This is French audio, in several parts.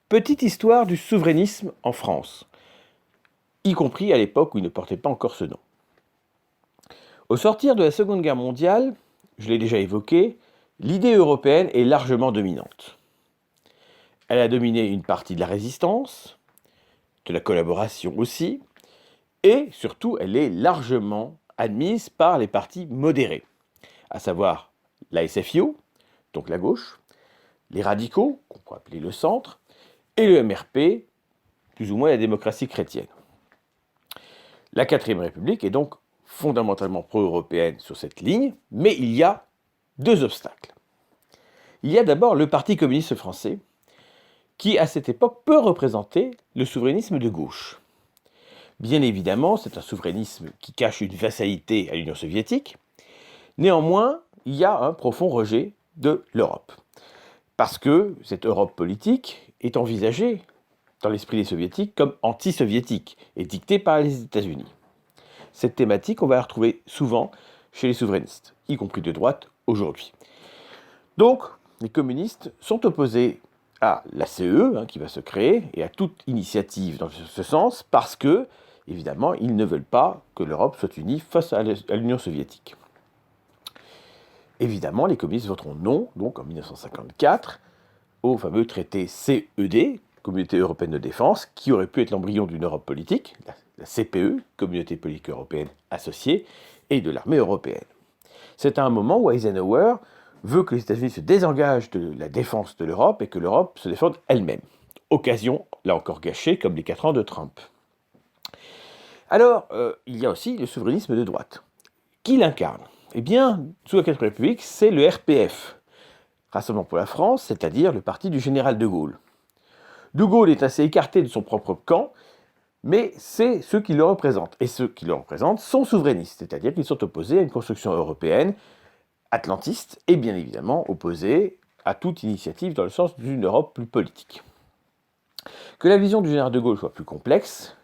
Petite histoire du souverainisme en France, y compris à l'époque où il ne portait pas encore ce nom. Au sortir de la Seconde Guerre mondiale, je l'ai déjà évoqué, l'idée européenne est largement dominante. Elle a dominé une partie de la résistance, de la collaboration aussi, et surtout elle est largement admise par les partis modérés, à savoir la SFIO, donc la gauche, les radicaux, qu'on peut appeler le centre, et le MRP, plus ou moins la démocratie chrétienne. La 4ème République est donc fondamentalement pro-européenne sur cette ligne, mais il y a deux obstacles. Il y a d'abord le Parti communiste français, qui à cette époque peut représenter le souverainisme de gauche. Bien évidemment, c'est un souverainisme qui cache une vassalité à l'Union soviétique. Néanmoins, il y a un profond rejet de l'Europe. Parce que cette Europe politique est envisagée dans l'esprit des soviétiques comme anti-soviétique et dictée par les États-Unis. Cette thématique, on va la retrouver souvent chez les souverainistes, y compris de droite aujourd'hui. Donc, les communistes sont opposés à la CE, qui va se créer, et à toute initiative dans ce sens, parce que, évidemment, ils ne veulent pas que l'Europe soit unie face à l'Union soviétique. Évidemment, les communistes voteront non, donc en 1954, au fameux traité CED, Communauté européenne de défense, qui aurait pu être l'embryon d'une Europe politique, la CPE, Communauté politique européenne associée, et de l'armée européenne. C'est à un moment où Eisenhower veut que les États-Unis se désengagent de la défense de l'Europe et que l'Europe se défende elle-même. Occasion, là encore gâchée, comme les 4 ans de Trump. Alors, il y a aussi le souverainisme de droite. Qui l'incarne ? Eh bien, sous la 4ème République, c'est le RPF, Rassemblement pour la France, c'est-à-dire le parti du général de Gaulle. De Gaulle est assez écarté de son propre camp, mais c'est ceux qui le représentent. Et ceux qui le représentent sont souverainistes, c'est-à-dire qu'ils sont opposés à une construction européenne atlantiste et bien évidemment opposés à toute initiative dans le sens d'une Europe plus politique. Que la vision du général de Gaulle soit plus complexe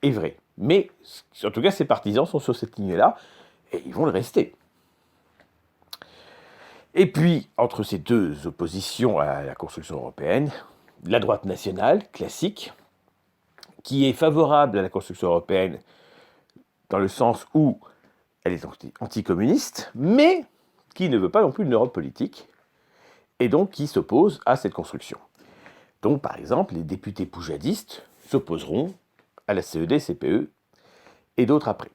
est vrai, mais en tout cas ses partisans sont sur cette ligne-là et ils vont le rester. Et puis, entre ces deux oppositions à la construction européenne, la droite nationale, classique, qui est favorable à la construction européenne dans le sens où elle est anticommuniste, mais qui ne veut pas non plus d'une Europe politique, et donc qui s'oppose à cette construction. Donc, par exemple, les députés poujadistes s'opposeront à la CED-CPE et d'autres après.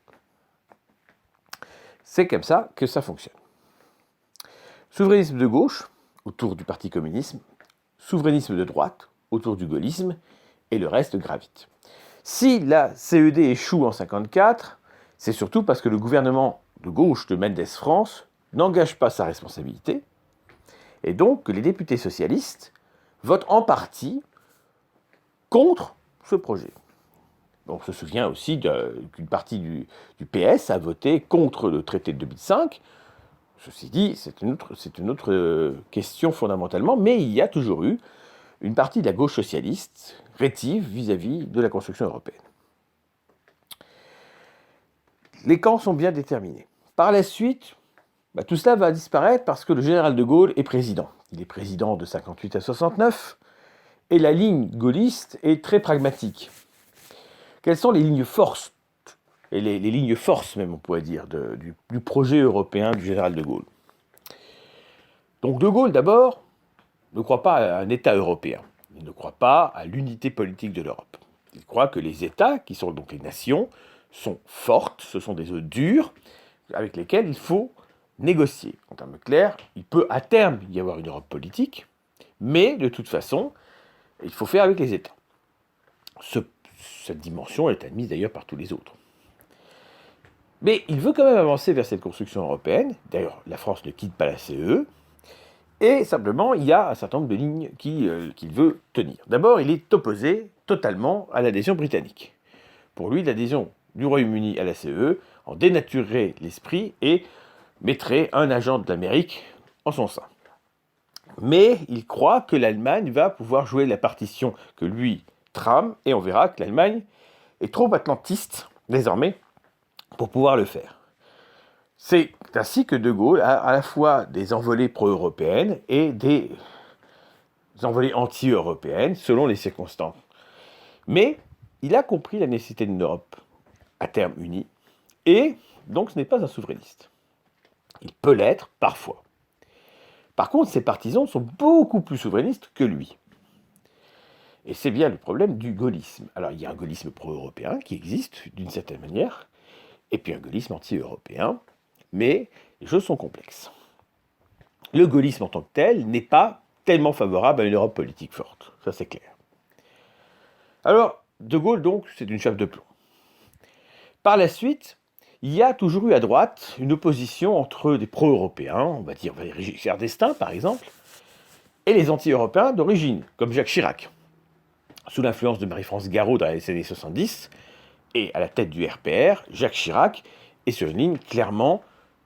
C'est comme ça que ça fonctionne. Souverainisme de gauche, autour du Parti communisme, souverainisme de droite, autour du gaullisme, et le reste gravite. Si la CED échoue en 1954, c'est surtout parce que le gouvernement de gauche de Mendes France n'engage pas sa responsabilité, et donc que les députés socialistes votent en partie contre ce projet. On se souvient aussi qu'une partie du PS a voté contre le traité de 2005. Ceci dit, c'est une autre question fondamentalement, mais il y a toujours eu une partie de la gauche socialiste rétive vis-à-vis de la construction européenne. Les camps sont bien déterminés. Par la suite, tout cela va disparaître parce que le général de Gaulle est président. Il est président de 58 à 69, et la ligne gaulliste est très pragmatique. Quelles sont les lignes forces, et les lignes forces même, on pourrait dire, du projet européen du général de Gaulle ? Donc de Gaulle, d'abord, ne croit pas à un État européen. Il ne croit pas à l'unité politique de l'Europe. Il croit que les États, qui sont donc les nations, sont fortes, ce sont des œufs durs, avec lesquels il faut négocier. En termes clairs, il peut à terme y avoir une Europe politique, mais de toute façon, il faut faire avec les États. Cette dimension est admise d'ailleurs par tous les autres. Mais il veut quand même avancer vers cette construction européenne. D'ailleurs, la France ne quitte pas la CE. Et simplement, il y a un certain nombre de lignes qu'il veut tenir. D'abord, il est opposé totalement à l'adhésion britannique. Pour lui, l'adhésion du Royaume-Uni à la CE en dénaturerait l'esprit et mettrait un agent de l'Amérique en son sein. Mais il croit que l'Allemagne va pouvoir jouer la partition que lui trame, et on verra que l'Allemagne est trop atlantiste, désormais, pour pouvoir le faire. C'est ainsi que De Gaulle a à la fois des envolées pro-européennes et des envolées anti-européennes selon les circonstances. Mais il a compris la nécessité d'une Europe à terme unie, et donc ce n'est pas un souverainiste. Il peut l'être parfois. Par contre, ses partisans sont beaucoup plus souverainistes que lui. Et c'est bien le problème du gaullisme. Alors il y a un gaullisme pro-européen qui existe d'une certaine manière, et puis un gaullisme anti-européen, mais les choses sont complexes. Le gaullisme en tant que tel n'est pas tellement favorable à une Europe politique forte, ça c'est clair. Alors, De Gaulle donc, c'est une chape de plomb. Par la suite, il y a toujours eu à droite une opposition entre des pro-européens, on va dire Giscard d'Estaing par exemple, et les anti-européens d'origine, comme Jacques Chirac. Sous l'influence de Marie-France Garot dans les années 70, et à la tête du RPR, Jacques Chirac est sur une ligne clairement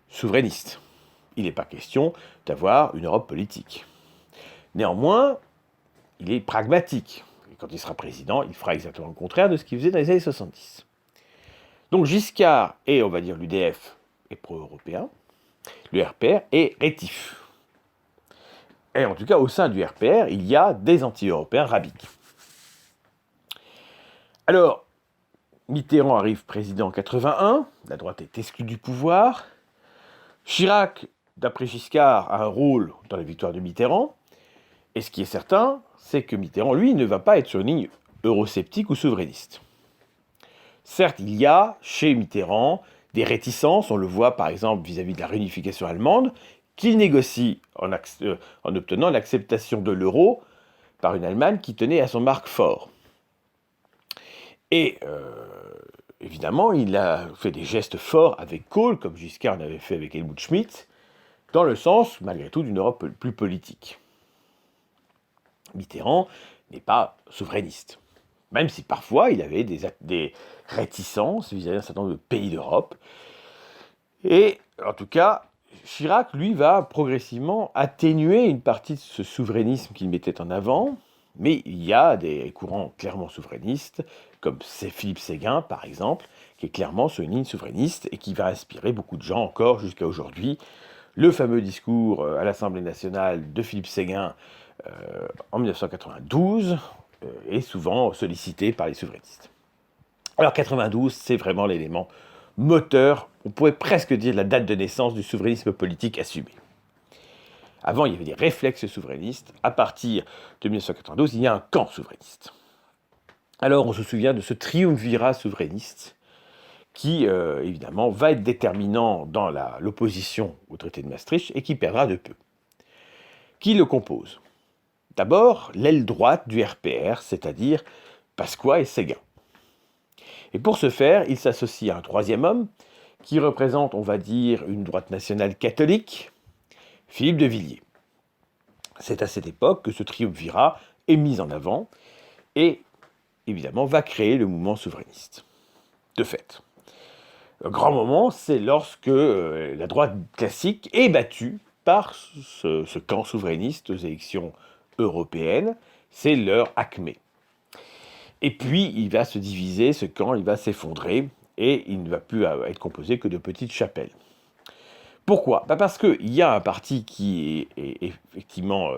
souverainiste. Il n'est pas question d'avoir une Europe politique. Néanmoins, il est pragmatique. Et quand il sera président, il fera exactement le contraire de ce qu'il faisait dans les années 70. Donc Giscard et, on va dire, l'UDF est pro-européen, le RPR est rétif. Et en tout cas, au sein du RPR, il y a des anti-européens rabiques. Alors, Mitterrand arrive président en 81, la droite est exclue du pouvoir. Chirac, d'après Giscard, a un rôle dans la victoire de Mitterrand. Et ce qui est certain, c'est que Mitterrand, lui, ne va pas être sur une ligne eurosceptique ou souverainiste. Certes, il y a, chez Mitterrand, des réticences, on le voit par exemple vis-à-vis de la réunification allemande, qu'il négocie en obtenant l'acceptation de l'euro par une Allemagne qui tenait à son marque fort. Et évidemment, il a fait des gestes forts avec Kohl, comme Giscard en avait fait avec Helmut Schmidt, dans le sens, malgré tout, d'une Europe plus politique. Mitterrand n'est pas souverainiste, même si parfois il avait des réticences vis-à-vis d'un certain nombre de pays d'Europe. Et en tout cas, Chirac, lui, va progressivement atténuer une partie de ce souverainisme qu'il mettait en avant, mais il y a des courants clairement souverainistes, comme Philippe Séguin, par exemple, qui est clairement sur une ligne souverainiste et qui va inspirer beaucoup de gens encore jusqu'à aujourd'hui. Le fameux discours à l'Assemblée nationale de Philippe Séguin en 1992 est souvent sollicité par les souverainistes. Alors 92, c'est vraiment l'élément moteur, on pourrait presque dire la date de naissance du souverainisme politique assumé. Avant, il y avait des réflexes souverainistes. À partir de 1992, il y a un camp souverainiste. Alors, on se souvient de ce triumvirat souverainiste qui, évidemment, va être déterminant dans l'opposition au traité de Maastricht et qui perdra de peu. Qui le compose ? D'abord, l'aile droite du RPR, c'est-à-dire Pasqua et Séguin. Et pour ce faire, il s'associe à un troisième homme qui représente, on va dire, une droite nationale catholique, Philippe de Villiers. C'est à cette époque que ce triumvirat est mis en avant et, évidemment, va créer le mouvement souverainiste. De fait. Le grand moment, c'est lorsque la droite classique est battue par ce camp souverainiste aux élections européennes. C'est leur acmé. Et puis, il va se diviser, ce camp, il va s'effondrer, et il ne va plus être composé que de petites chapelles. Pourquoi ? Parce qu'il y a un parti qui est effectivement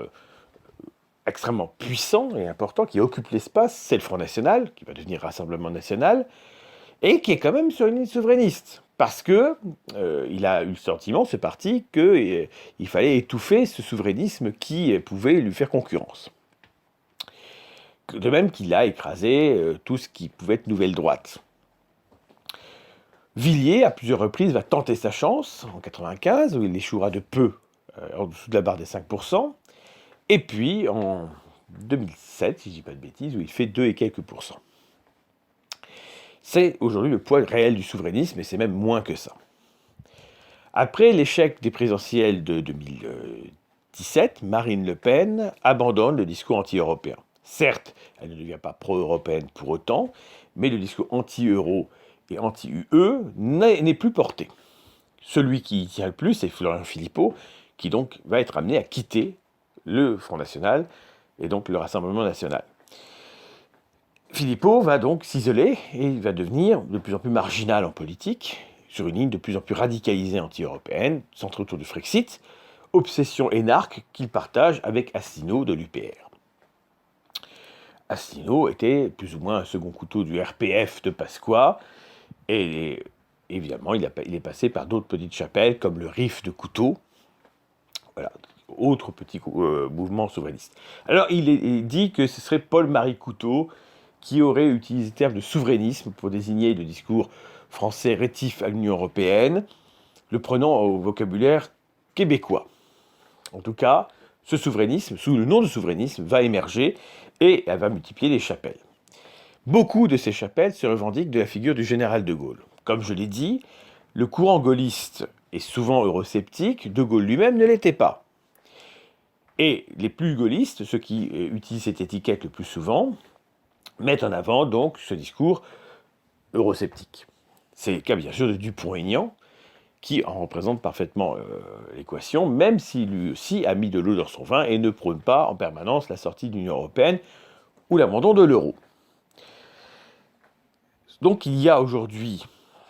extrêmement puissant et important, qui occupe l'espace, c'est le Front National, qui va devenir Rassemblement National, et qui est quand même sur une ligne souverainiste. Parce que il a eu le sentiment, ce parti, qu'il fallait étouffer ce souverainisme qui pouvait lui faire concurrence. De même qu'il a écrasé tout ce qui pouvait être nouvelle droite. Villiers, à plusieurs reprises, va tenter sa chance, en 1995, où il échouera de peu, en dessous de la barre des 5%, et puis en 2007, si je ne dis pas de bêtises, où il fait 2 et quelques pourcents. C'est aujourd'hui le poids réel du souverainisme, et c'est même moins que ça. Après l'échec des présidentielles de 2017, Marine Le Pen abandonne le discours anti-européen. Certes, elle ne devient pas pro-européenne pour autant, mais le discours anti-euro et anti-UE n'est plus porté. Celui qui y tient le plus, c'est Florian Philippot, qui donc va être amené à quitter le Front National et donc le Rassemblement National. Philippot va donc s'isoler et il va devenir de plus en plus marginal en politique, sur une ligne de plus en plus radicalisée anti-européenne, centrée autour du Frexit, obsession énarque qu'il partage avec Asselineau de l'UPR. Asselineau était plus ou moins un second couteau du RPF de Pasqua, et évidemment, il est passé par d'autres petites chapelles, comme le Rif de Couteau, voilà, autre petit mouvement souverainiste. Alors, il est dit que ce serait Paul-Marie Couteau qui aurait utilisé le terme de souverainisme pour désigner le discours français rétif à l'Union européenne, le prenant au vocabulaire québécois. En tout cas, ce souverainisme, sous le nom de souverainisme, va émerger et elle va multiplier les chapelles. Beaucoup de ces chapelles se revendiquent de la figure du général de Gaulle. Comme je l'ai dit, le courant gaulliste est souvent eurosceptique, de Gaulle lui-même ne l'était pas. Et les plus gaullistes, ceux qui utilisent cette étiquette le plus souvent, mettent en avant donc ce discours eurosceptique. C'est le cas bien sûr de Dupont-Aignan, qui en représente parfaitement l'équation, même s'il lui aussi a mis de l'eau dans son vin et ne prône pas en permanence la sortie de l'Union européenne ou l'abandon de l'euro. Donc il y a aujourd'hui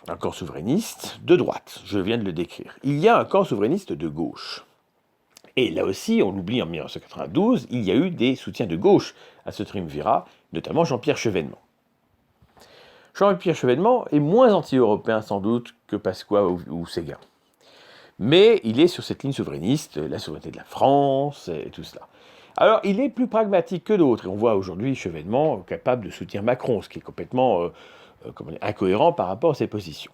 un camp souverainiste de droite, je viens de le décrire. Il y a un camp souverainiste de gauche. Et là aussi, on l'oublie, en 1992, il y a eu des soutiens de gauche à ce triumvirat, notamment Jean-Pierre Chevènement. Jean-Pierre Chevènement est moins anti-européen sans doute que Pasqua ou Séguin. Mais il est sur cette ligne souverainiste, la souveraineté de la France et tout cela. Alors, il est plus pragmatique que d'autres, et on voit aujourd'hui Chevènement capable de soutenir Macron, ce qui est complètement incohérent par rapport à ses positions.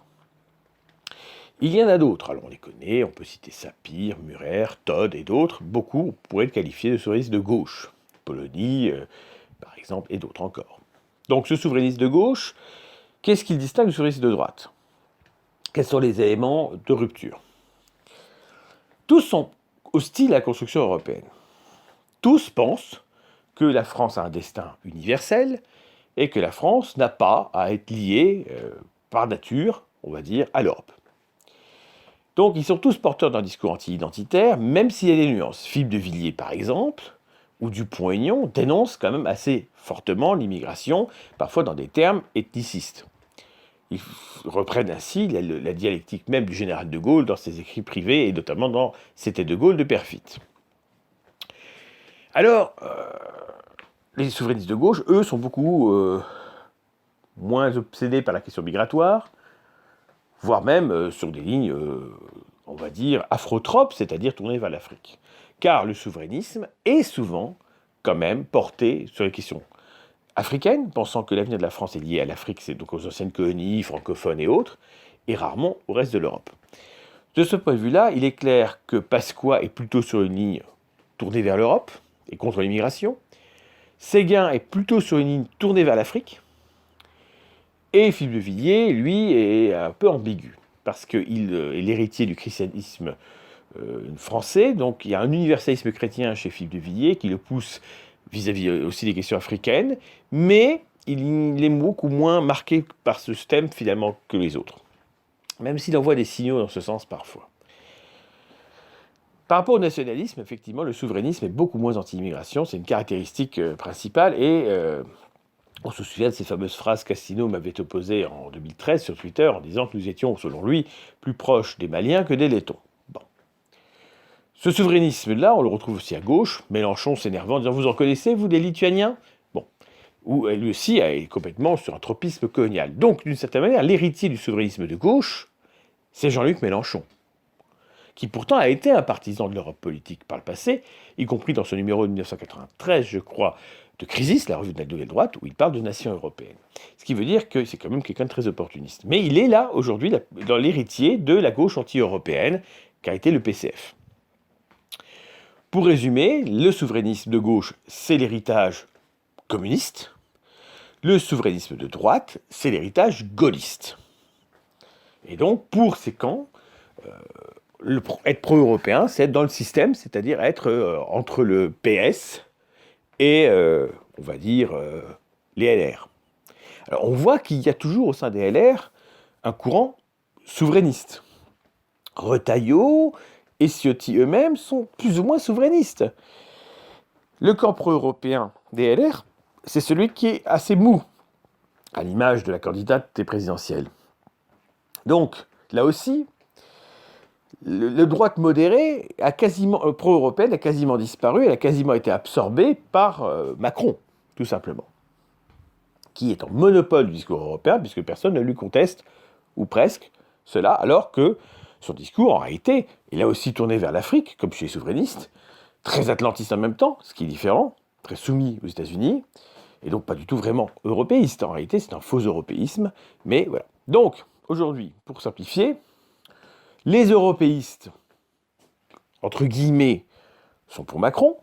Il y en a d'autres, alors on les connaît, on peut citer Sapir, Murer, Todd et d'autres, beaucoup pourraient être qualifiés de souverainistes de gauche, Polony, par exemple, et d'autres encore. Donc ce souverainiste de gauche, qu'est-ce qu'il distingue du souverainiste de droite? Quels sont les éléments de rupture? Tous sont hostiles à la construction européenne. Tous pensent que la France a un destin universel et que la France n'a pas à être liée par nature, on va dire, à l'Europe. Donc ils sont tous porteurs d'un discours anti-identitaire, même s'il y a des nuances. Philippe de Villiers, par exemple, ou Dupont-Aignan, dénoncent quand même assez fortement l'immigration, parfois dans des termes ethnicistes. Ils reprennent ainsi la dialectique même du général de Gaulle dans ses écrits privés, et notamment dans « C'était de Gaulle de Perfit ». Alors, les souverainistes de gauche, eux, sont beaucoup moins obsédés par la question migratoire, voire même sur des lignes, on va dire, afrotropes, c'est-à-dire tournées vers l'Afrique. Car le souverainisme est souvent, quand même, porté sur les questions africaines, pensant que l'avenir de la France est lié à l'Afrique, c'est donc aux anciennes colonies, francophones et autres, et rarement au reste de l'Europe. De ce point de vue-là, il est clair que Pasqua est plutôt sur une ligne tournée vers l'Europe et contre l'immigration. Séguin est plutôt sur une ligne tournée vers l'Afrique. Et Philippe de Villiers, lui, est un peu ambigu, parce qu'il est l'héritier du christianisme français, donc il y a un universalisme chrétien chez Philippe de Villiers qui le pousse vis-à-vis aussi des questions africaines, mais il est beaucoup moins marqué par ce thème finalement que les autres, même s'il envoie des signaux dans ce sens parfois. Par rapport au nationalisme, effectivement, le souverainisme est beaucoup moins anti-immigration, c'est une caractéristique principale, et on se souvient de ces fameuses phrases qu'Asselineau m'avait opposées en 2013 sur Twitter en disant que nous étions, selon lui, plus proches des Maliens que des Lettons. Bon. Ce souverainisme-là, on le retrouve aussi à gauche, Mélenchon s'énervant en disant « Vous en connaissez, vous, des Lituaniens ?» Bon. Où lui aussi est complètement sur un tropisme colonial. Donc, d'une certaine manière, l'héritier du souverainisme de gauche, c'est Jean-Luc Mélenchon, qui pourtant a été un partisan de l'Europe politique par le passé, y compris dans ce numéro de 1993, je crois, de Crisis, la revue de la Nouvelle Droite, où il parle de nation européenne. Ce qui veut dire que c'est quand même quelqu'un de très opportuniste. Mais il est là, aujourd'hui, dans l'héritier de la gauche anti-européenne, qu'a été le PCF. Pour résumer, le souverainisme de gauche, c'est l'héritage communiste. Le souverainisme de droite, c'est l'héritage gaulliste. Et donc, pour ces camps, être pro-européen, c'est être dans le système, c'est-à-dire être entre le PS et, on va dire, les LR. Alors, on voit qu'il y a toujours au sein des LR un courant souverainiste. Retailleau et Ciotti eux-mêmes sont plus ou moins souverainistes. Le camp pro-européen des LR, c'est celui qui est assez mou, à l'image de la candidate des présidentielles. Donc, là aussi, le droite modéré pro-européenne a quasiment disparu, elle a quasiment été absorbée par Macron. tout simplement, qui est en monopole du discours européen, puisque personne ne lui conteste, ou presque, cela, alors que son discours, en réalité, est là aussi tourné vers l'Afrique, comme chez les souverainistes, très atlantiste en même temps, ce qui est différent, très soumis aux États-Unis, et donc pas du tout vraiment européiste. En réalité, c'est un faux européisme, mais voilà. Donc, aujourd'hui, pour simplifier, les européistes, entre guillemets, sont pour Macron,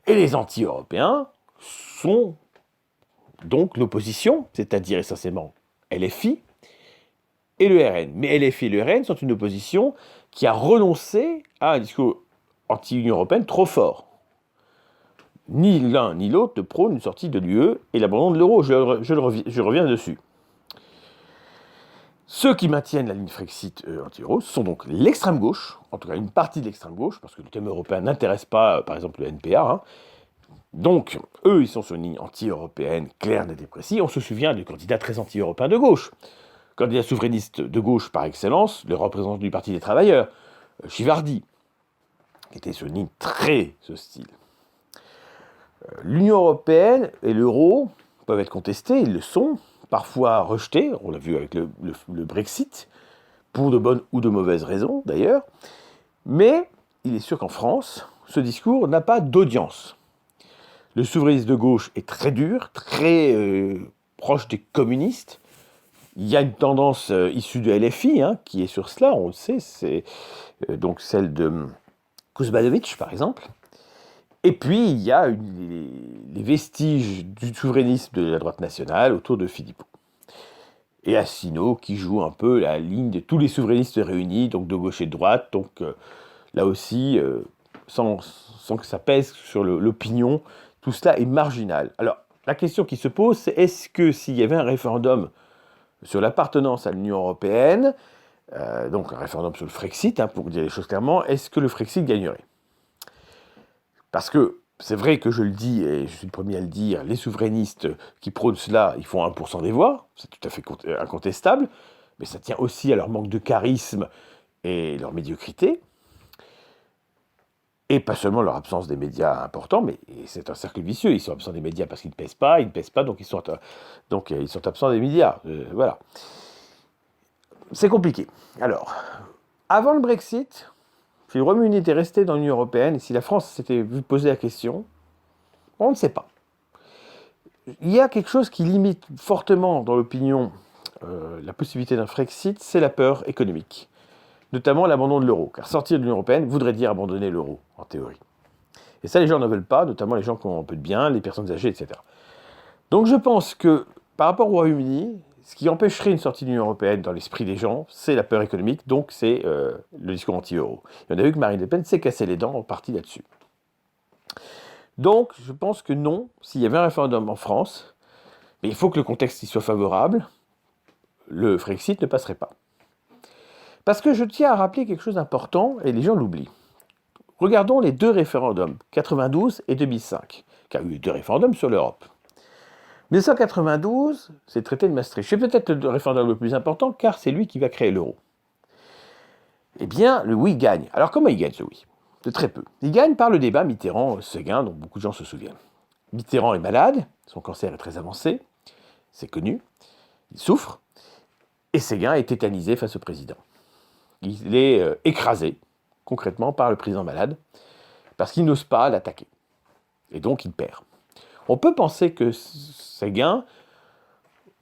et les anti-européens sont donc l'opposition, c'est-à-dire essentiellement LFI et le RN. Mais LFI et le RN sont une opposition qui a renoncé à un discours anti-Union européenne trop fort. Ni l'un ni l'autre ne prônent une sortie de l'UE et l'abandon de l'euro. Je reviens dessus. Ceux qui maintiennent la ligne Frexit anti-euro sont donc l'extrême gauche, en tout cas une partie de l'extrême gauche, parce que le thème européen n'intéresse pas, par exemple, le NPA. Hein. Donc, eux, ils sont sur une ligne anti-européenne claire, nette et précise. On se souvient du candidat très anti-européen de gauche, candidat souverainiste de gauche par excellence, le représentant du Parti des travailleurs, Chivardi, qui était sur une ligne très hostile. L'Union européenne et l'euro peuvent être contestés, ils le sont, parfois rejetés, on l'a vu avec le Brexit, pour de bonnes ou de mauvaises raisons d'ailleurs, mais il est sûr qu'en France, ce discours n'a pas d'audience. Le souverainisme de gauche est très dur, très proche des communistes. Il y a une tendance issue de LFI qui est sur cela, on le sait, c'est donc celle de Kuzmanovic par exemple. Et puis, il y a les vestiges du souverainisme de la droite nationale autour de Philippot. Et Asselineau qui joue un peu la ligne de tous les souverainistes réunis, donc de gauche et de droite, donc là aussi, sans que ça pèse sur l'opinion, tout cela est marginal. Alors, la question qui se pose, c'est est-ce que s'il y avait un référendum sur l'appartenance à l'Union européenne, donc un référendum sur le Frexit, pour dire les choses clairement, est-ce que le Frexit gagnerait ? Parce que c'est vrai que je le dis, et je suis le premier à le dire, les souverainistes qui prônent cela, ils font 1% des voix, c'est tout à fait incontestable, mais ça tient aussi à leur manque de charisme et leur médiocrité, et pas seulement leur absence des médias importants, mais c'est un cercle vicieux, ils sont absents des médias parce qu'ils ne pèsent pas, donc ils sont absents des médias, voilà. C'est compliqué. Alors, avant le Brexit, si le Royaume-Uni était resté dans l'Union européenne, et si la France s'était vue poser la question, on ne sait pas. Il y a quelque chose qui limite fortement dans l'opinion la possibilité d'un Frexit, c'est la peur économique. Notamment l'abandon de l'euro. Car sortir de l'Union européenne voudrait dire abandonner l'euro, en théorie. Et ça, les gens ne veulent pas, notamment les gens qui ont un peu de biens, les personnes âgées, etc. Donc je pense que, par rapport au Royaume-Uni, ce qui empêcherait une sortie de l'Union européenne dans l'esprit des gens, c'est la peur économique, donc c'est le discours anti-euro. Et on a vu que Marine Le Pen s'est cassé les dents en partie là-dessus. Donc, je pense que non, s'il y avait un référendum en France, mais il faut que le contexte y soit favorable, le Frexit ne passerait pas. Parce que je tiens à rappeler quelque chose d'important, et les gens l'oublient. Regardons les deux référendums, 92 et 2005, car il y a eu deux référendums sur l'Europe. 1992, c'est le traité de Maastricht. C'est peut-être le référendum le plus important, car c'est lui qui va créer l'euro. Eh bien, le oui gagne. Alors comment il gagne ce oui ? De très peu. Il gagne par le débat Mitterrand-Séguin, dont beaucoup de gens se souviennent. Mitterrand est malade, son cancer est très avancé, c'est connu, il souffre, et Séguin est tétanisé face au président. Il est écrasé, concrètement, par le président malade, parce qu'il n'ose pas l'attaquer. Et donc, il perd. On peut penser que Séguin,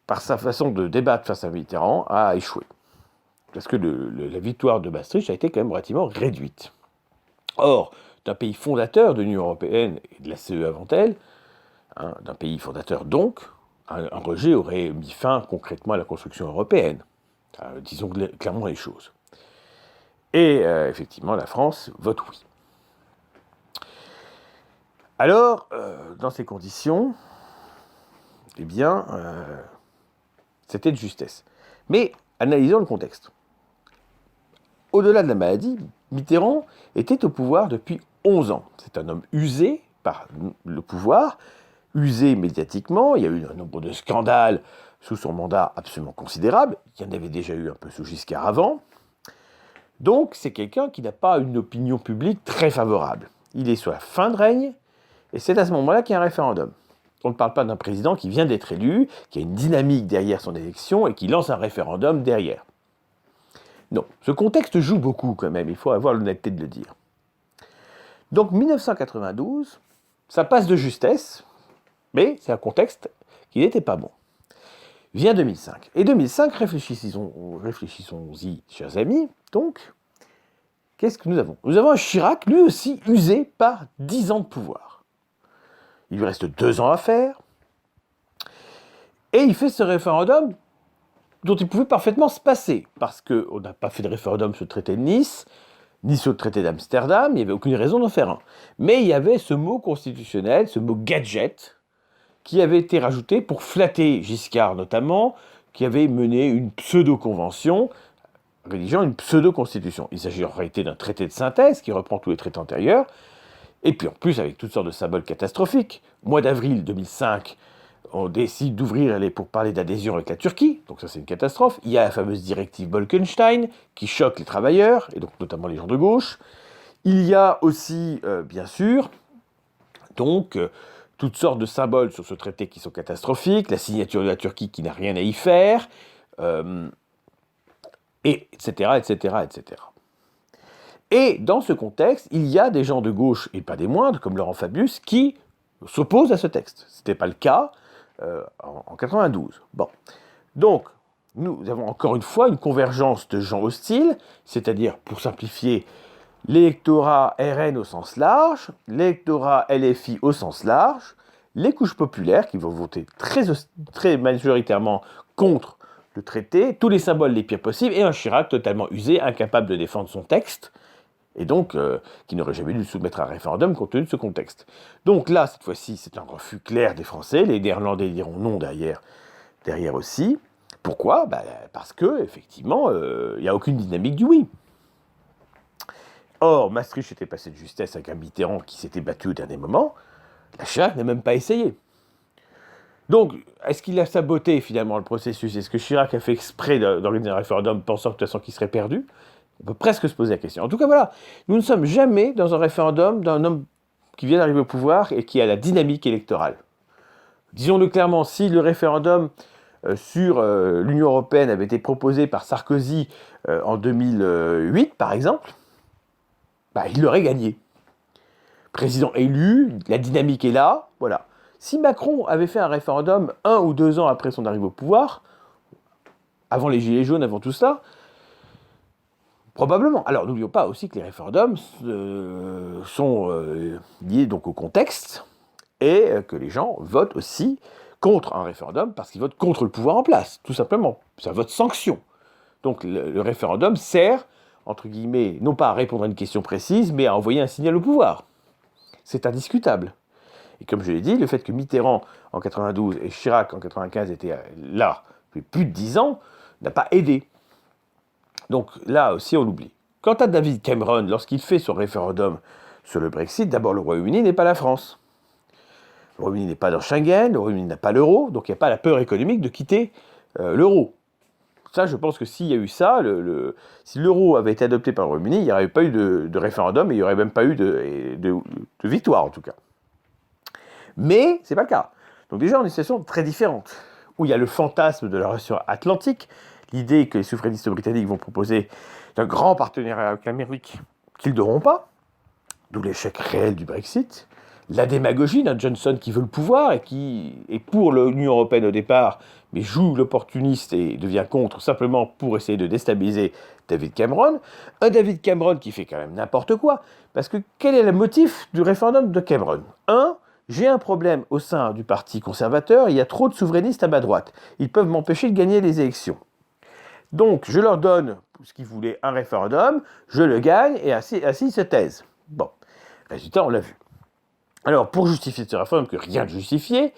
par sa façon de débattre face à Mitterrand, a échoué. Parce que la victoire de Maastricht a été quand même relativement réduite. Or, d'un pays fondateur de l'Union européenne et de la CE avant elle, d'un pays fondateur donc, un rejet aurait mis fin concrètement à la construction européenne. Disons clairement les choses. Et effectivement, la France vote oui. Alors, dans ces conditions, eh bien, c'était de justesse. Mais analysons le contexte. Au-delà de la maladie, Mitterrand était au pouvoir depuis 11 ans. C'est un homme usé par le pouvoir, usé médiatiquement. Il y a eu un nombre de scandales sous son mandat absolument considérable. Il y en avait déjà eu un peu sous Giscard avant. Donc, c'est quelqu'un qui n'a pas une opinion publique très favorable. Il est sur la fin de règne, Et c'est à ce moment-là qu'il y a un référendum. On ne parle pas d'un président qui vient d'être élu, qui a une dynamique derrière son élection et qui lance un référendum derrière. Non, ce contexte joue beaucoup quand même, il faut avoir l'honnêteté de le dire. Donc 1992, ça passe de justesse, mais c'est un contexte qui n'était pas bon. Vient 2005. Et 2005, réfléchissons-y, chers amis, donc, qu'est-ce que nous avons ? Nous avons un Chirac, lui aussi, usé par 10 ans de pouvoir. Il lui reste 2 ans à faire, et il fait ce référendum dont il pouvait parfaitement se passer, parce qu'on n'a pas fait de référendum sur le traité de Nice, ni sur le traité d'Amsterdam, il n'y avait aucune raison d'en faire un. Mais il y avait ce mot constitutionnel, ce mot gadget, qui avait été rajouté pour flatter Giscard notamment, qui avait mené une pseudo-convention, rédigeant une pseudo-constitution. Il s'agit en réalité d'un traité de synthèse qui reprend tous les traités antérieurs, et puis en plus avec toutes sortes de symboles catastrophiques. Mois d'avril 2005, on décide d'ouvrir les pourparlers d'adhésion avec la Turquie, donc ça c'est une catastrophe. Il y a la fameuse directive Bolkestein qui choque les travailleurs, et donc notamment les gens de gauche. Il y a aussi, bien sûr, donc, toutes sortes de symboles sur ce traité qui sont catastrophiques, la signature de la Turquie qui n'a rien à y faire, etc., etc., etc. Et dans ce contexte, il y a des gens de gauche, et pas des moindres, comme Laurent Fabius, qui s'opposent à ce texte. Ce n'était pas le cas en 92. Bon. Donc, nous avons encore une fois une convergence de gens hostiles, c'est-à-dire, pour simplifier, l'électorat RN au sens large, l'électorat LFI au sens large, les couches populaires qui vont voter très majoritairement contre le traité, tous les symboles les pires possibles, et un Chirac totalement usé, incapable de défendre son texte, et donc qui n'aurait jamais dû le soumettre à un référendum compte tenu de ce contexte. Donc là, cette fois-ci, c'est un refus clair des Français, les Néerlandais diront non derrière aussi. Pourquoi ? Parce que, effectivement, il n'y a aucune dynamique du oui. Or, Maastricht était passé de justesse avec un Mitterrand qui s'était battu au dernier moment. La Chirac n'a même pas essayé. Donc, est-ce qu'il a saboté finalement le processus ? Est-ce que Chirac a fait exprès d'organiser un référendum pensant de toute façon qu'il serait perdu ? On peut presque se poser la question. En tout cas, voilà, nous ne sommes jamais dans un référendum d'un homme qui vient d'arriver au pouvoir et qui a la dynamique électorale. Disons-le clairement, si le référendum sur l'Union européenne avait été proposé par Sarkozy en 2008, par exemple, il l'aurait gagné. Président élu, la dynamique est là, voilà. Si Macron avait fait un référendum 1 ou 2 ans après son arrivée au pouvoir, avant les Gilets jaunes, avant tout ça, probablement. Alors, n'oublions pas aussi que les référendums sont liés donc au contexte et que les gens votent aussi contre un référendum parce qu'ils votent contre le pouvoir en place, tout simplement. C'est un vote sanction. Donc, le référendum sert, entre guillemets, non pas à répondre à une question précise, mais à envoyer un signal au pouvoir. C'est indiscutable. Et comme je l'ai dit, le fait que Mitterrand en 92 et Chirac en 95 étaient là depuis plus de 10 ans n'a pas aidé. Donc là aussi, on l'oublie. Quant à David Cameron, lorsqu'il fait son référendum sur le Brexit, d'abord le Royaume-Uni n'est pas la France. Le Royaume-Uni n'est pas dans Schengen, le Royaume-Uni n'a pas l'euro, donc il n'y a pas la peur économique de quitter l'euro. Ça, je pense que s'il y a eu ça, si l'euro avait été adopté par le Royaume-Uni, il n'y aurait pas eu de référendum et il n'y aurait même pas eu de victoire, en tout cas. Mais ce n'est pas le cas. Donc déjà, on est une situation très différente, où il y a le fantasme de la relation atlantique, l'idée que les souverainistes britanniques vont proposer d'un grand partenariat avec l'Amérique qu'ils n'auront pas, d'où l'échec réel du Brexit, la démagogie d'un Johnson qui veut le pouvoir et qui est pour l'Union européenne au départ, mais joue l'opportuniste et devient contre simplement pour essayer de déstabiliser David Cameron. Un David Cameron qui fait quand même n'importe quoi, parce que quel est le motif du référendum de Cameron ? J'ai un problème au sein du Parti conservateur, il y a trop de souverainistes à ma droite. Ils peuvent m'empêcher de gagner les élections. Donc, je leur donne ce qu'ils voulaient, un référendum, je le gagne, et ainsi ils se taisent. Bon, résultat, on l'a vu. Alors, pour justifier ce référendum, que rien de justifié,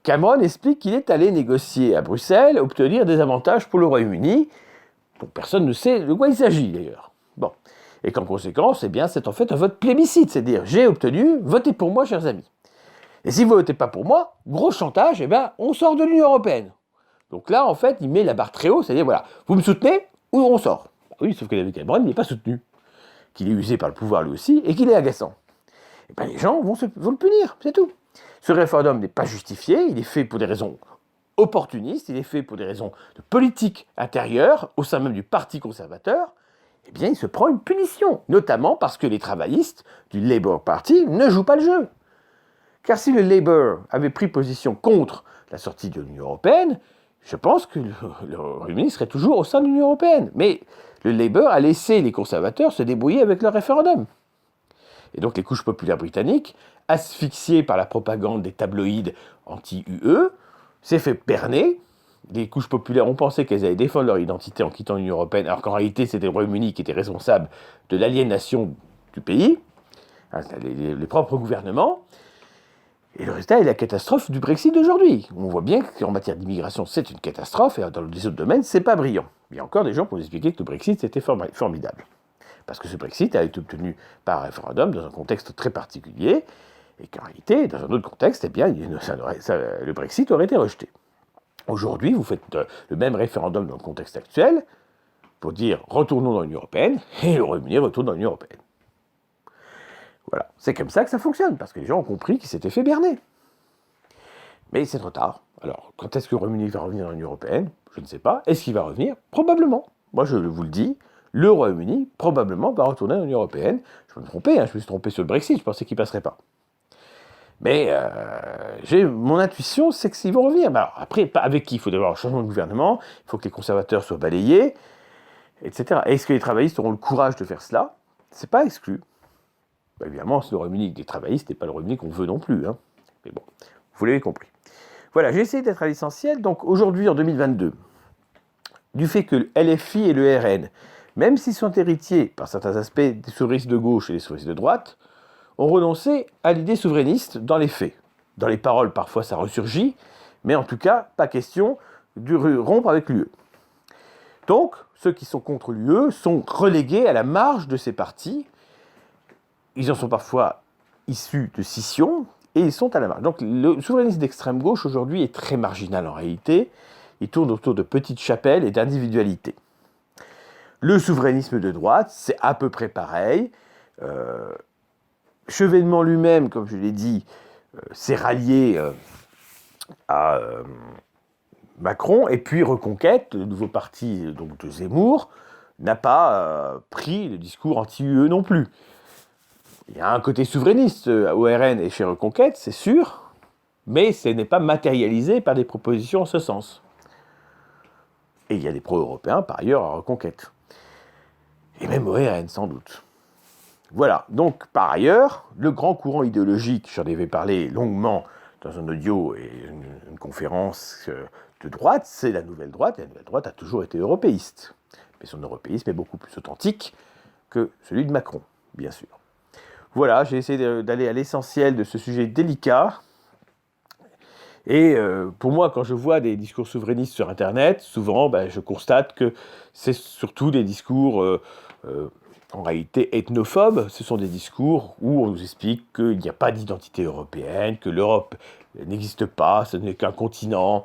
Cameron explique qu'il est allé négocier à Bruxelles, obtenir des avantages pour le Royaume-Uni, dont personne ne sait de quoi il s'agit d'ailleurs. Bon, et qu'en conséquence, c'est en fait un vote plébiscite, c'est-à-dire j'ai obtenu, votez pour moi, chers amis. Et si vous ne votez pas pour moi, gros chantage, on sort de l'Union européenne. Donc là, en fait, il met la barre très haut, c'est-à-dire, voilà, vous me soutenez ou on sort. Oui, sauf que David Cameron n'est pas soutenu, qu'il est usé par le pouvoir lui aussi, et qu'il est agaçant. eh ben, les gens vont le punir, c'est tout. Ce référendum n'est pas justifié, il est fait pour des raisons opportunistes, il est fait pour des raisons de politique intérieure, au sein même du Parti conservateur, eh bien il se prend une punition, notamment parce que les travaillistes du Labour Party ne jouent pas le jeu. Car si le Labour avait pris position contre la sortie de l'Union européenne, je pense que le Royaume-Uni serait toujours au sein de l'Union européenne. Mais le Labour a laissé les conservateurs se débrouiller avec leur référendum. Et donc les couches populaires britanniques, asphyxiées par la propagande des tabloïds anti-UE, s'est fait berner. Les couches populaires ont pensé qu'elles allaient défendre leur identité en quittant l'Union européenne, alors qu'en réalité c'était le Royaume-Uni qui était responsable de l'aliénation du pays, les propres gouvernements. Et le résultat est la catastrophe du Brexit d'aujourd'hui. On voit bien qu'en matière d'immigration, c'est une catastrophe, et dans les autres domaines, c'est pas brillant. Il y a encore des gens pour nous expliquer que le Brexit, c'était formidable. Parce que ce Brexit a été obtenu par référendum dans un contexte très particulier, et qu'en réalité, dans un autre contexte, eh bien, le Brexit aurait été rejeté. Aujourd'hui, vous faites le même référendum dans le contexte actuel, pour dire retournons dans l'Union européenne, et le Royaume-Uni retourne dans l'Union européenne. Voilà, c'est comme ça que ça fonctionne, parce que les gens ont compris qu'ils s'étaient fait berner. Mais c'est trop tard. Alors, quand est-ce que le Royaume-Uni va revenir dans l'Union européenne? Je ne sais pas. Est-ce qu'il va revenir? Probablement. Moi, je vous le dis, le Royaume-Uni, probablement, va retourner dans l'Union européenne. Je me trompais, je me suis trompé sur le Brexit, je pensais qu'il ne passerait pas. Mais mon intuition, c'est qu'ils vont revenir. Alors, après, avec qui? Il faut d'abord un changement de gouvernement, il faut que les conservateurs soient balayés, etc. Est-ce que les travaillistes auront le courage de faire cela? C'est pas exclu. Bah, évidemment, c'est le Royaume-Uni des travaillistes n'est pas le Royaume-Uni qu'on veut non plus. Hein. Mais bon, vous l'avez compris. Voilà, j'ai essayé d'être à l'essentiel. Donc aujourd'hui, en 2022, du fait que le LFI et le RN, même s'ils sont héritiers par certains aspects des souverainistes de gauche et des souverainistes de droite, ont renoncé à l'idée souverainiste dans les faits. Dans les paroles, parfois, ça ressurgit, mais en tout cas, pas question de rompre avec l'UE. Donc, ceux qui sont contre l'UE sont relégués à la marge de ces partis. Ils en sont parfois issus de scission, et ils sont à la marge. Donc le souverainisme d'extrême gauche aujourd'hui est très marginal en réalité. Il tourne autour de petites chapelles et d'individualités. Le souverainisme de droite, c'est à peu près pareil. Chevènement lui-même, comme je l'ai dit, s'est rallié à Macron, et puis Reconquête, le nouveau parti donc, de Zemmour, n'a pas pris le discours anti-UE non plus. Il y a un côté souverainiste au RN et chez Reconquête, c'est sûr, mais ce n'est pas matérialisé par des propositions en ce sens. Et il y a des pro-européens, par ailleurs, à Reconquête. Et même au RN, sans doute. Voilà, donc par ailleurs, le grand courant idéologique, j'en avais parlé longuement dans un audio et une conférence de droite, c'est la nouvelle droite. Et la nouvelle droite a toujours été européiste. Mais son européisme est beaucoup plus authentique que celui de Macron, bien sûr. Voilà, j'ai essayé d'aller à l'essentiel de ce sujet délicat. Et pour moi, quand je vois des discours souverainistes sur Internet, souvent, je constate que c'est surtout des discours, en réalité, ethnophobes. Ce sont des discours où on nous explique qu'il n'y a pas d'identité européenne, que l'Europe n'existe pas, ce n'est qu'un continent.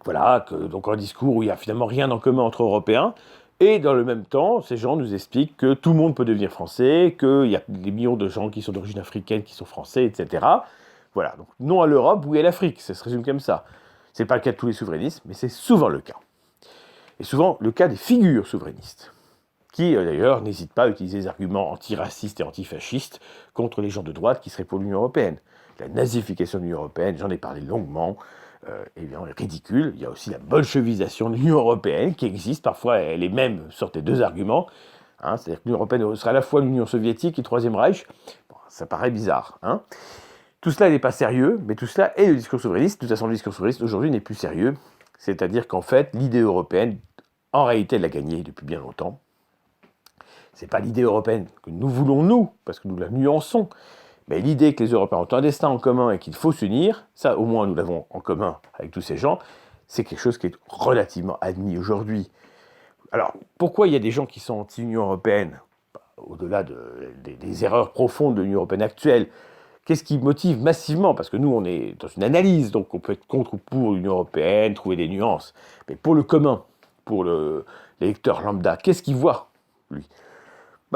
Voilà, donc un discours où il n'y a finalement rien en commun entre Européens. Et dans le même temps, ces gens nous expliquent que tout le monde peut devenir français, qu'il y a des millions de gens qui sont d'origine africaine qui sont français, etc. Voilà, donc non à l'Europe, oui à l'Afrique, ça se résume comme ça. C'est pas le cas de tous les souverainistes, mais c'est souvent le cas. Et souvent le cas des figures souverainistes, qui d'ailleurs n'hésitent pas à utiliser des arguments antiracistes et antifascistes contre les gens de droite qui seraient pour l'Union européenne. La nazification de l'Union européenne, j'en ai parlé longuement, évidemment ridicule. Il y a aussi la bolchevisation de l'Union européenne qui existe. Parfois, les mêmes sortent des deux arguments. Hein, c'est-à-dire que l'Union européenne serait à la fois l'Union soviétique et le Troisième Reich. Bon, ça paraît bizarre. Hein. Tout cela n'est pas sérieux, mais tout cela est le discours souverainiste. De toute façon, le discours souverainiste aujourd'hui n'est plus sérieux. C'est-à-dire qu'en fait, l'idée européenne, en réalité, elle l'a gagnée depuis bien longtemps. C'est pas l'idée européenne que nous voulons, nous, parce que nous la nuançons. Mais l'idée que les Européens ont un destin en commun et qu'il faut s'unir, ça au moins nous l'avons en commun avec tous ces gens, c'est quelque chose qui est relativement admis aujourd'hui. Alors, pourquoi il y a des gens qui sont anti-Union européenne, au-delà des erreurs profondes de l'Union européenne actuelle? Qu'est-ce qui motive massivement? Parce que nous, on est dans une analyse, donc on peut être contre ou pour l'Union européenne, trouver des nuances. Mais pour le commun, pour l'électeur lambda, qu'est-ce qu'il voit, lui?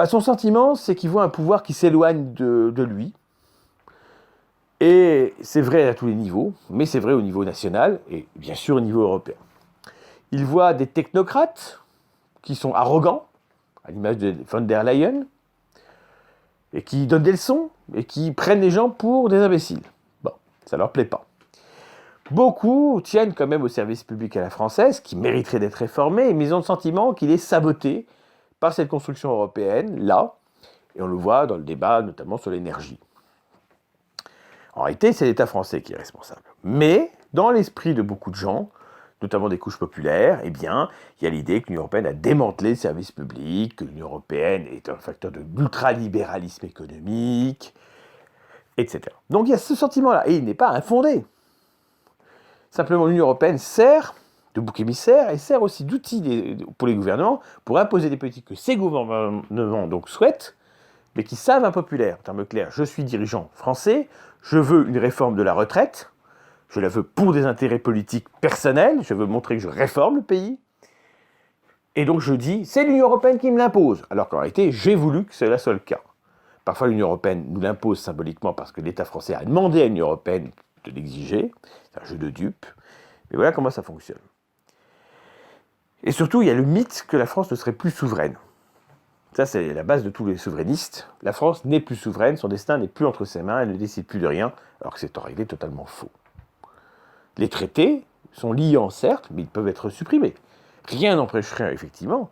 Son sentiment, c'est qu'il voit un pouvoir qui s'éloigne de lui. Et c'est vrai à tous les niveaux, mais c'est vrai au niveau national et bien sûr au niveau européen. Il voit des technocrates qui sont arrogants, à l'image de von der Leyen, et qui donnent des leçons, et qui prennent les gens pour des imbéciles. Bon, ça leur plaît pas. Beaucoup tiennent quand même au service public à la française, qui mériterait d'être réformé, mais ils ont le sentiment qu'il est saboté par cette construction européenne, là, et on le voit dans le débat, notamment sur l'énergie. En réalité, c'est l'État français qui est responsable. Mais, dans l'esprit de beaucoup de gens, notamment des couches populaires, eh bien, il y a l'idée que l'Union européenne a démantelé le service public, que l'Union européenne est un facteur de l'ultralibéralisme économique, etc. Donc il y a ce sentiment-là, et il n'est pas infondé. Simplement, l'Union européenne sert de bouc émissaire et sert aussi d'outil pour les gouvernements pour imposer des politiques que ces gouvernements donc souhaitent, mais qui savent impopulaires. En termes clairs, je suis dirigeant français, je veux une réforme de la retraite, je la veux pour des intérêts politiques personnels, je veux montrer que je réforme le pays, et donc je dis, c'est l'Union européenne qui me l'impose, alors qu'en réalité, j'ai voulu que cela soit le cas. Parfois, l'Union européenne nous l'impose symboliquement parce que l'État français a demandé à l'Union européenne de l'exiger, c'est un jeu de dupes, mais voilà comment ça fonctionne. Et surtout, il y a le mythe que la France ne serait plus souveraine. Ça, c'est la base de tous les souverainistes. La France n'est plus souveraine, son destin n'est plus entre ses mains, elle ne décide plus de rien, alors que c'est en réalité totalement faux. Les traités sont liants, certes, mais ils peuvent être supprimés. Rien n'empêcherait, effectivement,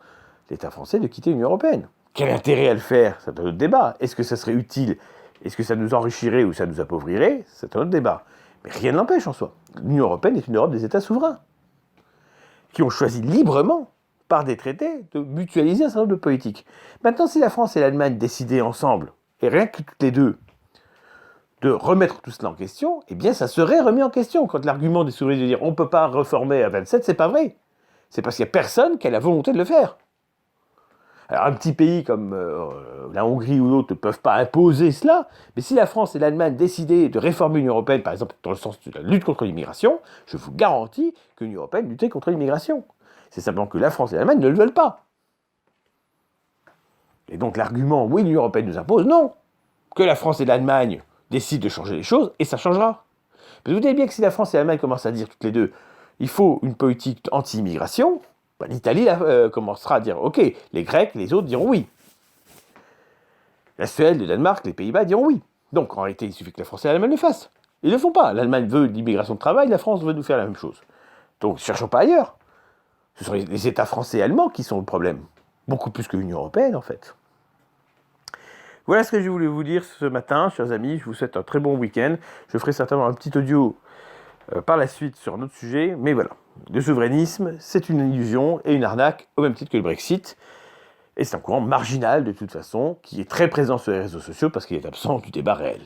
l'État français de quitter l'Union européenne. Quel intérêt à le faire? C'est un autre débat. Est-ce que ça serait utile? Est-ce que ça nous enrichirait ou ça nous appauvrirait? C'est un autre débat. Mais rien ne l'empêche en soi. L'Union européenne est une Europe des États souverains, qui ont choisi librement, par des traités, de mutualiser un certain nombre de politiques. Maintenant, si la France et l'Allemagne décidaient ensemble, et rien que toutes les deux, de remettre tout cela en question, eh bien ça serait remis en question. Quand l'argument des souverainistes de dire on ne peut pas reformer à 27, c'est pas vrai. C'est parce qu'il n'y a personne qui a la volonté de le faire. Alors un petit pays comme la Hongrie ou d'autres ne peuvent pas imposer cela, mais si la France et l'Allemagne décidaient de réformer l'Union européenne, par exemple dans le sens de la lutte contre l'immigration, je vous garantis que l'Union européenne luttait contre l'immigration. C'est simplement que la France et l'Allemagne ne le veulent pas. Et donc l'argument, oui, l'Union européenne nous impose, non. Que la France et l'Allemagne décident de changer les choses, et ça changera. Mais vous savez bien que si la France et l'Allemagne commencent à dire toutes les deux, il faut une politique anti-immigration, l'Italie commencera à dire, ok, les Grecs, les autres diront oui. La Suède, le Danemark, les Pays-Bas diront oui. Donc en réalité, il suffit que la France et l'Allemagne le fassent. Ils ne le font pas. L'Allemagne veut l'immigration de travail, la France veut nous faire la même chose. Donc ne cherchons pas ailleurs. Ce sont les États français et allemands qui sont le problème. Beaucoup plus que l'Union européenne, en fait. Voilà ce que je voulais vous dire ce matin, chers amis. Je vous souhaite un très bon week-end. Je ferai certainement un petit audio par la suite sur un autre sujet. Mais voilà, le souverainisme, c'est une illusion et une arnaque, au même titre que le Brexit. Et c'est un courant marginal, de toute façon, qui est très présent sur les réseaux sociaux parce qu'il est absent du débat réel.